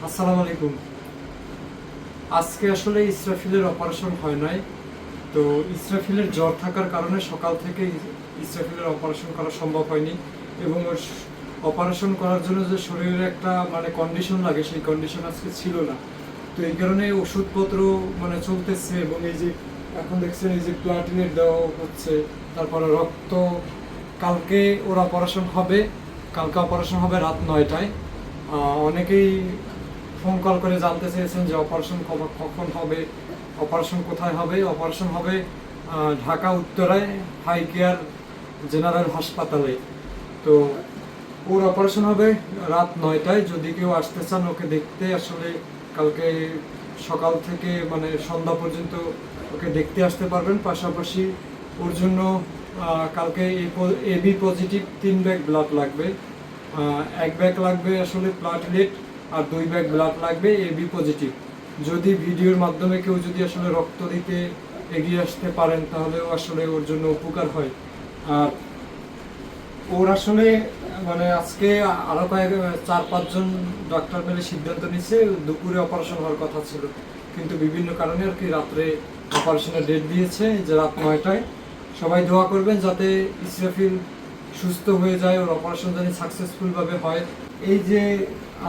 আসসালামু আলাইকুম। আজকে আসলে ইসরাফিলের অপারেশন হয় নাই। তো ইসরাফিলের জ্বর থাকার কারণে সকাল থেকে ইসরাফিলের অপারেশন করা সম্ভব হয়নি এবং ওর অপারেশন করার জন্য যে শরীরে একটা কন্ডিশন লাগে সেই কন্ডিশন আজকে ছিল না। তো এই কারণে ওষুধপত্র চলতেছে এবং এই যে এখন দেখছেন এই যে প্লাটিলেট দেওয়া হচ্ছে, তারপরে রক্ত। কালকে ওর অপারেশন হবে, কালকে অপারেশন হবে রাত 9টায়। অনেকেই ফোন কল করে জানতে চেয়েছেন যে অপারেশন কখন হবে, অপারেশন কোথায় হবে। অপারেশন হবে ঢাকা উত্তরায় হাই কেয়ার জেনারেল হাসপাতালে। তো ওর অপারেশন হবে রাত 9টায়। যদি কেউ আসতে চান ওকে দেখতে, আসলে কালকে সকাল থেকে সন্ধ্যা পর্যন্ত ওকে দেখতে আসতে পারবেন। পাশাপাশি ওর জন্য কালকে এবি পজিটিভ 3 ব্যাগ ব্লাড লাগবে। 1 ব্যাগ লাগবে আসলে প্লাটিলেট, আর 2 ব্যাগ ব্লাড লাগবে এবি পজিটিভ। যদি ভিডিওর মাধ্যমে কেউ যদি আসলে রক্ত দিতে এগিয়ে আসতে পারেন তাহলেও আসলে ওর জন্য উপকার হয়। আর ওর আসলে আজকে আরো কয়েক 4-5 জন ডক্টর মিলে সিদ্ধান্ত নিচ্ছে দুপুরে অপারেশন হওয়ার কথা ছিল, কিন্তু বিভিন্ন কারণে আর কি রাত্রে অপারেশনের ডেট দিয়েছে যে রাত 9টায়। সবাই দোয়া করবেন যাতে ইসরাফিল সুস্থ হয়ে যায়, ওর অপারেশন যেন সাকসেসফুল ভাবে হয়। এই যে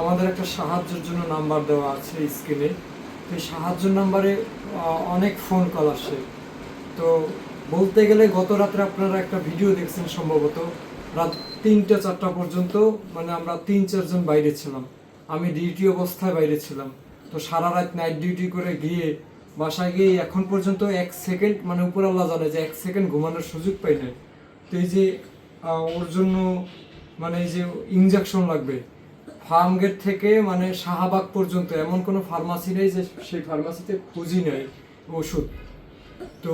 আমাদের একটা সাহায্যের জন্য নাম্বার দেওয়া আছে স্ক্রিনে, এই সাহায্য নাম্বারে অনেক ফোন কল আসে। তো বলতে গেলে গত রাত্রে আপনারা একটা ভিডিও দেখছেন সম্ভবত, রাত 3টা-4টা পর্যন্ত আমরা 3-4 জন বাইরে ছিলাম। আমি ডিউটি অবস্থায় বাইরে ছিলাম। তো সারা রাত নাইট ডিউটি করে গিয়ে বাসায় গিয়ে এখন পর্যন্ত 1 সেকেন্ড উপর আল্লাহ জানে যে 1 সেকেন্ড ঘুমানোর সুযোগ পাই নাই। তো এই যে ওর জন্য এই যে ইনজেকশন লাগবে, ফার্ম গেট থেকে শাহবাগ পর্যন্ত এমন কোনো ফার্মাসি নেই যে সেই ফার্মাসিতে খুঁজি নেই ওষুধ। তো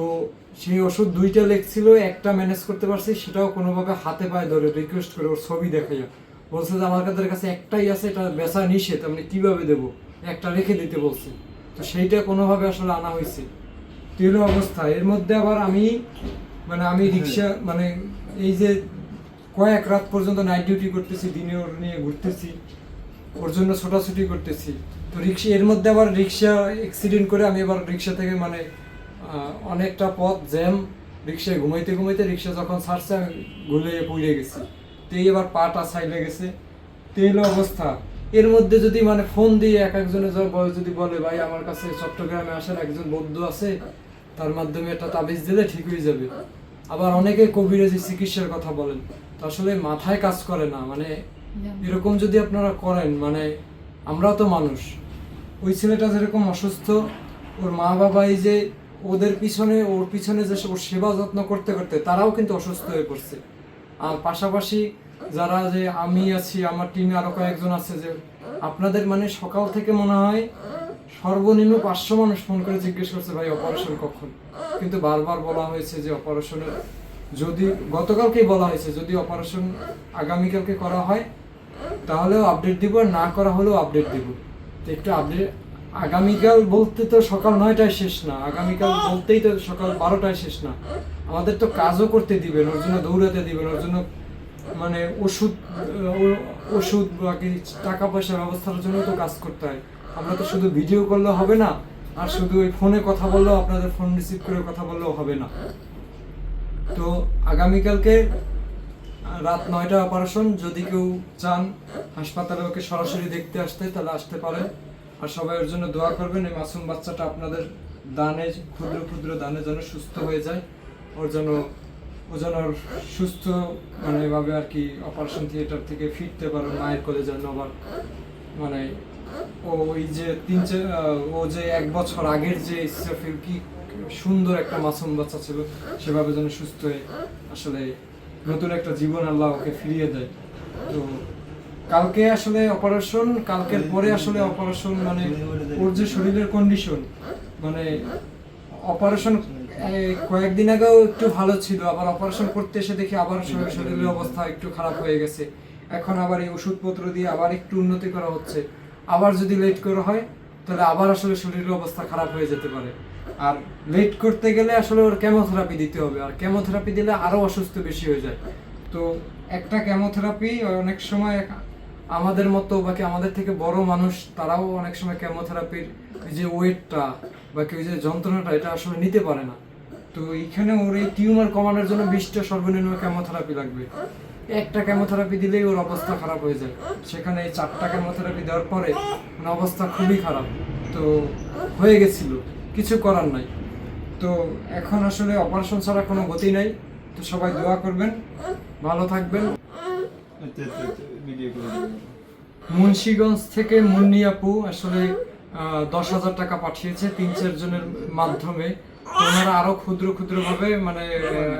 সেই ওষুধ 2টা লেখছিল, একটা ম্যানেজ করতে পারছি, সেটাও কোনোভাবে হাতে পায়ে ধরে রিকোয়েস্ট করে ওর ছবি দেখাইয়া বলছে যে আমার কাছে একটাই আছে, এটা বেচা নিষেধ, আমি কিভাবে দেবো, একটা রেখে দিতে বলছি। তো সেইটা কোনোভাবে আসলে আনা হয়েছে। তেল অবস্থা এর মধ্যে আবার আমি রিক্সা এই যে কয়েক রাত পর্যন্ত নাইট ডিউটি করতেছি, দিনে ওর নিয়ে ঘুরতেছি, ওর জন্য ছোটাছুটি করতেছি। তো রিক্সা এর মধ্যে আবার রিক্সা অ্যাক্সিডেন্ট করে আমি আবার রিক্সা থেকে অনেকটা পথ জ্যাম, রিক্সায় ঘুমাইতে ঘুমাইতে রিক্সা যখন ছাড়ছে আমি গুলিয়ে পড়ে গেছি। তো এই এবার পাটা সাইডে গেছে। তেল অবস্থা এর মধ্যে যদি ফোন দিয়ে একজনে যদি বলে ভাই আমার কাছে চট্টগ্রামে আসার একজন বন্ধু আছে, তার মাধ্যমে একটা তাবিজ দিলে ঠিক হয়ে যাবে। আবার অনেকে কবিরাজি চিকিৎসার কথা বলেন, তো আসলে মাথায় কাজ করে না। এরকম যদি আপনারা করেন, আমরাও তো মানুষ। ওই ছেলেটা যেরকম অসুস্থ, ওর মা বাবা এই যে ওর পিছনে যে ওর সেবা যত্ন করতে করতে তারাও কিন্তু অসুস্থ হয়ে পড়ছে। আর পাশাপাশি যারা যে আমি আছি, আমার টিমে আরো কয়েকজন আছে, যে আপনাদের সকাল থেকে মনে হয় সর্বনিম্ন 500 মানুষ ফোন করে জিজ্ঞেস করছে ভাই অপারেশন কখন। কিন্তু বারবার বলা হয়েছে যে অপারেশনের যদি গতকালকেই বলা হয়েছে যদি অপারেশন আগামীকালকে করা হয় তাহলেও আপডেট দিব, আর না করা হলেও আপডেট দিব। তো একটু আপডেট, আগামীকাল বলতে তো সকাল 9টায় শেষ না, আগামীকাল বলতেই তো সকাল 12টায় শেষ না। আমাদের তো কাজও করতে দিবেন, ওর জন্য দৌড়াতে দিবেন, ওর জন্য ওষুধ বাকি টাকা পয়সার ব্যবস্থার জন্য তো কাজ করতে হয়। আমরা তো শুধু ভিডিও করলে হবে না, আর শুধু ওই ফোনে কথা বললেও, আপনাদের ফোন রিসিভ করে কথা বললেও হবে না। তো আগামীকালকে রাত 9টায় অপারেশন। যদি কেউ চান হাসপাতালে ওকে সরাসরি দেখতে আসতে তাহলে আসতে পারেন। আর সবাই ওর জন্য দোয়া করবেন, এই মাসুম বাচ্চাটা আপনাদের দানে, ক্ষুদ্র ক্ষুদ্র দানে যেন সুস্থ হয়ে যায়। ও যেন সুস্থ ভাবে আর কি অপারেশন থিয়েটার থেকে ফিরতে পারে মায়ের কোলে, যেন আবার ওই যে ও যে 1 বছর আগের যে ইসরাফিল কি সুন্দর একটা মাসুম বাচ্চা ছিল, সেভাবে যেন সুস্থ হয়ে আসলে নতুন একটা জীবন আল্লাহ ওকে ফিরিয়ে দেয়। তো কালকে আসলে অপারেশন, কালকের পরে আসলে অপারেশন ওর যে শরীরের কন্ডিশন অপারেশন কয়েকদিন আগেও একটু ভালো ছিল, আবার অপারেশন করতে এসে দেখি আবার শরীরের অবস্থা একটু খারাপ হয়ে গেছে। এখন আবার এই ওষুধপত্র দিয়ে আবার একটু উন্নতি করা হচ্ছে। আবার যদি লেট করা হয় তাহলে আবার আসলে শরীরের অবস্থা খারাপ হয়ে যেতে পারে। আর লেট করতে গেলে আসলে ওর কেমোথেরাপি দিতে হবে, আর কেমোথেরাপি দিলে আরো অসুস্থ বেশি হয়ে যায়। তো একটা কেমোথেরাপি অনেক সময় আমাদের মতো বাকি আমাদের থেকে বড় মানুষ তারাও অনেক সময় কেমোথেরাপির যে ওয়েটটা বা কি ওই যে যন্ত্রণাটা এটা আসলে নিতে পারে না। তো এখানে ওর এই টিউমার কমানোর জন্য 20টা সর্বনিম্ন কেমোথেরাপি লাগবে। একটা কেমোথেরাপি দিলেই ওর অবস্থা খারাপ হয়ে যায়, সেখানে এই 4টা কেমোথেরাপি দেওয়ার পরে মানে অবস্থা খুবই খারাপ। তো হয়ে গেছিল, কিছু করার নাই। তো এখন আসলে অপারেশন ছাড়া কোনো গতি নাই। তো সবাই দোয়া করবেন, ভালো থাকবেন। ভিডিও করে দিবেন। মুন্সিগঞ্জ থেকে মুন্নি আপু আসলে 10,000 টাকা পাঠিয়েছে 3-4 জনের মাধ্যমে। তো ওনারা আরো ক্ষুদ্র ক্ষুদ্র ভাবে মানে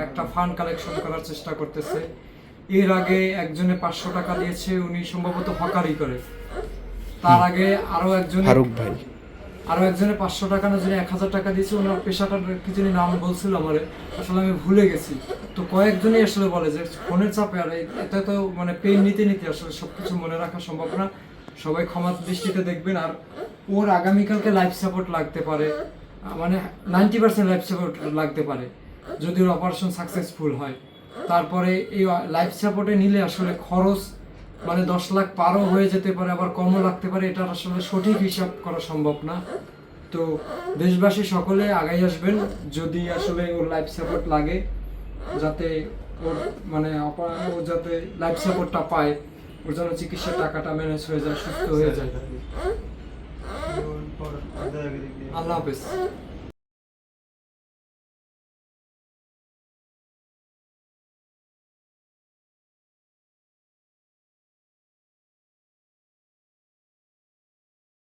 একটা ফান্ড কালেকশন করার চেষ্টা করতেছে। এর আগে একজনে 500 টাকা দিয়েছে, উনি সম্ভবত হকারি করে। তার আগে আরো একজনে 500 টাকা না জানি 1000 টাকা দিয়েছে। ওনার পেশাটার কি জানি নাম বলছিল আমারে, আসলে আমি ভুলে গেছি। তো কয়েকজনই আসলে বলে যে ফোনের চাপে আর এটা তো মানে পেন নিতে নিতে আসলে সবকিছু মনে রাখা সম্ভব না। সবাই ক্ষমা দৃষ্টিতে দেখবেন। আর ওর আগামীকালকে লাইফ সাপোর্ট লাগতে পারে, মানে 90% লাইফ সাপোর্ট লাগতে পারে যদি ওর অপারেশন সাকসেসফুল হয়। তারপরে এই লাইফ সাপোর্টে নিলে আসলে খরচ মানে 10 লাখ পারও হয়ে যেতে পারে, আবার কমও লাগতে পারে। এটা আসলে সঠিক হিসাব করা সম্ভব না। তো দেশবাসী সকলে আগাই আসবেন যদি আসলে ওর লাইফ সাপোর্ট লাগে, যাতে ওর মানে ও যাতে লাইফ সাপোর্টটা পায়, ওর জন্য চিকিৎসার টাকাটা ম্যানেজ হয়ে যায়, সুস্থ হয়ে যায়। আল্লাহ হাফেজ।